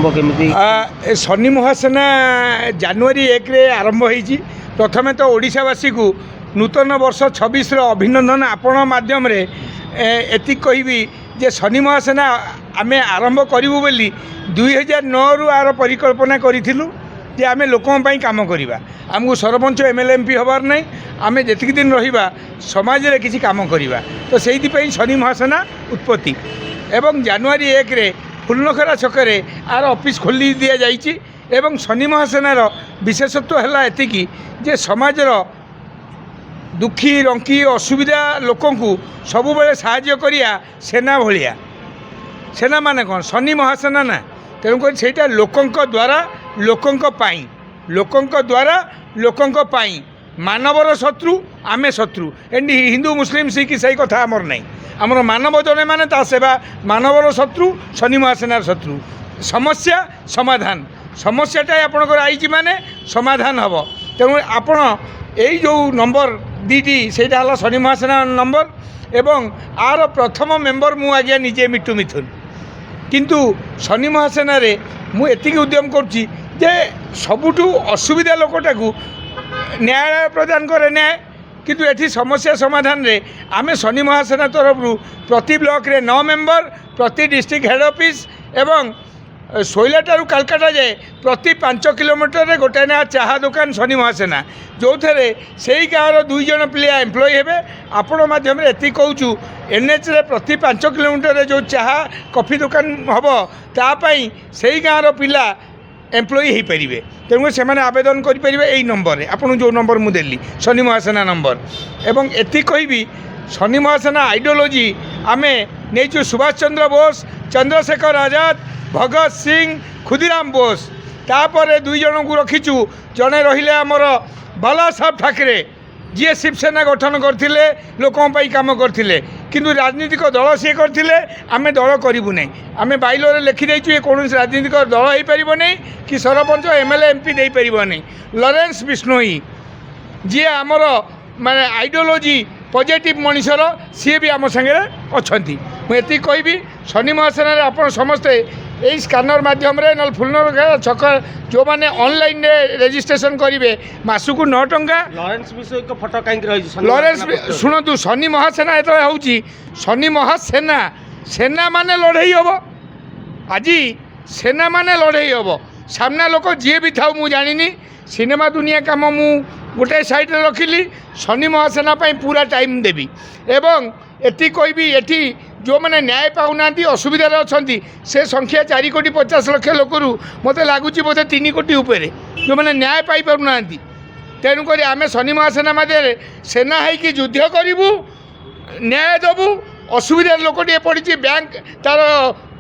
आरंभ केमिति शनि महासेना जनवरी 1 रे आरंभ होईची। प्रथमे तो ओडिशावासी को नूतन वर्ष 26 अभिनंदन आपण माध्यम रे एति कहबी जे शनि महासेना आमे आरंभ करिवु बोली 2009 रु आर परिकल्पना करिथिलु जे आमे लोकों पई काम करिबा। आमको सरपंच एमएलए एमपी हबार नहीं, आमे जेतिक दिन रहिबा समाज रे किछि काम करिबा। तो सेहि पई शनि महासेना उत्पत्ति एवं जनवरी 1 रे फुलनखरा छकरे आर ऑफिस खोली दिया जाइछि। एवं शनि महासेनार विशेषत्व है एतिकी जे समाजर दुखी रंकी असुविधा लोकों को सबु बेले साहाय्य करिया सेना भलिया। सेना माने कौन? शनि महासेना ना। तेणुक सेटा लोकों द्वारा लोकों पाई, लोकों द्वारा लोकों पाई। मानवर शत्रु आमे शत्रु। एंड हिंदू मुस्लिम सिख ईसाई कथा आमर नहीं। आमर मानव जने माने ता सेवा, मानवर शत्रु शनि महासेनार शत्रु। समस्या समाधान, समस्याटा आपणकर आईची माने समाधान हम। तेणु आपण यही जो नंबर दीटी सेटा हला शनि महासेना नंबर एवं आर प्रथम मेंबर मु आज्ञा निजे मिट्टू मिथुन। किंतु शनि महासेना रे मु एतिक उद्यम करछि जे सबुठु असुविधा लोकटा को न्याय प्रदान करे न्याय। किंतु एठी समस्या समाधान रे आमे शनि महासेना तरफ प्रति ब्लॉक रे 9 मेंबर, प्रति डिस्ट्रिक्ट हेड ऑफिस एवं शैलाटारू कालकाटा जाए प्रति 5 किलोमीटर रे गोटे ना चाहा दुकान शनि महासेना, जो थे से ही गाँव 2 जन पिला एम्प्लॉय हेबे। आपण माध्यम एति कहूँ एनएच रे प्रति 5 किलोमीटर रे जो चाहा कॉफी दुकान हम तापाई से ही गाँव पिला एम्प्लॉय हो पारे। तेणु से आवेदन करेंगे यही नंबर रे, आपन जो नंबर मुझे शनि महासेना नंबर। एवं एति कहबी शनि महासेना आइडियोलॉजी आमे नहीं सुभाष चंद्र बोस, चंद्रशेखर आजाद, भगत सिंह, खुदीराम बोस, तापर 2 जन को रखीचु। जड़े रहिले आमर बाला साहब ठाकरे जी शिवसेना गठन करते लोकों काम करते। किंतु राजनीतिक दल सी करते आम दल करूँ ना। आम बाइलरे लिखिदेचु ये कौन राजनीतिक दल हो पार नहीं कि सरपंच एमएलए एमपी दे पार नहीं। लरेन्स बिश्नोई जी आमर माने आइडियोलॉजी पॉजिटिव मनीषर सी भी आम सागे अच्छा। मुझे कहबी शनि महासेना आप समस्ते यही स्कानर माध्यम ना फुलनखरा छक जो मैंने ऑनलाइन रेजिस्ट्रेशन करेंगे मासक 9 टंका। लॉरेंस विषय को फोटो कहीं लॉरेंस शुणु शनि महासेना ये हूँ शनि महासेना सेना माने लड़ई हम। आज सेना माने लड़ई हम। सामना लोक जी भी था मुझे जानी सिनेमा दुनिया कम मु गोटे साइड रखिली। शनि महासेना पूरा टाइम देवी एवं एति कहबी एटी जो मैंने न्याय पाऊना असुविधार अच्छा से संख्या 4 कोटी 50 लाख लोक मत लगुच बोधे 3 कोटी उपरे जो मैंने न्याय पाई पाऊना। तेणुक आम शनि महासेना मध्य सेना है युद्ध करूँ, न्याय देवु। असुविधार लोकटे पड़ी बैंक तार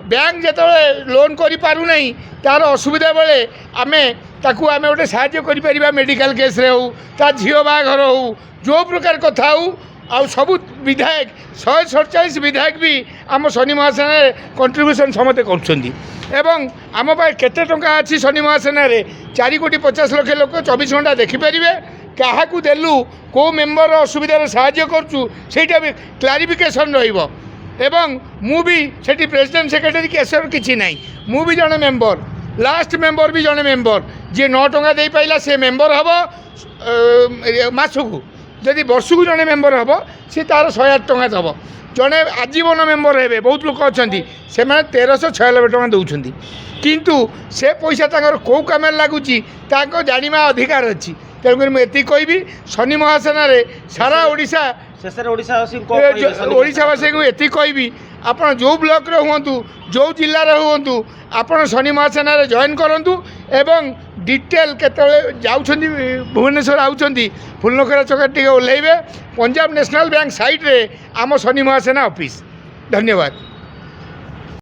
बैंक जो लोन करूना तार असुविधा बेले आम ताकू आम गोटे साहाय्य कर मेडिकल केस रे हो ता झील बाघर हो जो प्रकार कथा हो आउ सबू विधायक 147 विधायक भी आम शनि महासेना कंट्रीब्यूशन समस्ते करुँच। आम पाए केते टंका अच्छी शनि महासेना 4 कोटी 50 लाख लोक 24 घंटा देखिपारे क्या देलु कौ मेम्बर असुविधार साहाय्य करूँ सेटा भी क्लारिफिकेशन रहिबो। एवं मु भी सेठी प्रेसिडेंट सेक्रेटरी केसर किसी ना मु भी जड़े मेम्बर, लास्ट मेम्बर भी जड़े मेम्बर जी 9 टंका दे पाइला से मेम्बर हम मासकू। जदि वर्षक जड़े मेम्बर हम सी तार 108 टंका दब। जड़े आजीवन मेम्बर हे बहुत लोक अच्छा से 1396 टंका दौरान किंतु से पैसा तर कौ कम लगुच जाना अधिकार अच्छी। तेणुक मुझे कहबी शनि महासेना सारा ओडिशा ओडिशावासी को ये कहबी आप जो ब्लॉक रे हुंतु जो जिले में हुंतु आपड़ शनि महासेना जॉइन करूँ। एवं डिटेल केतले जाउछंदी भुवनेश्वर आउछंदी फुलनखरा छक टे ओह्लैबे पंजाब नेशनल बैंक साइट रे आम शनि महासेना ऑफिस। धन्यवाद।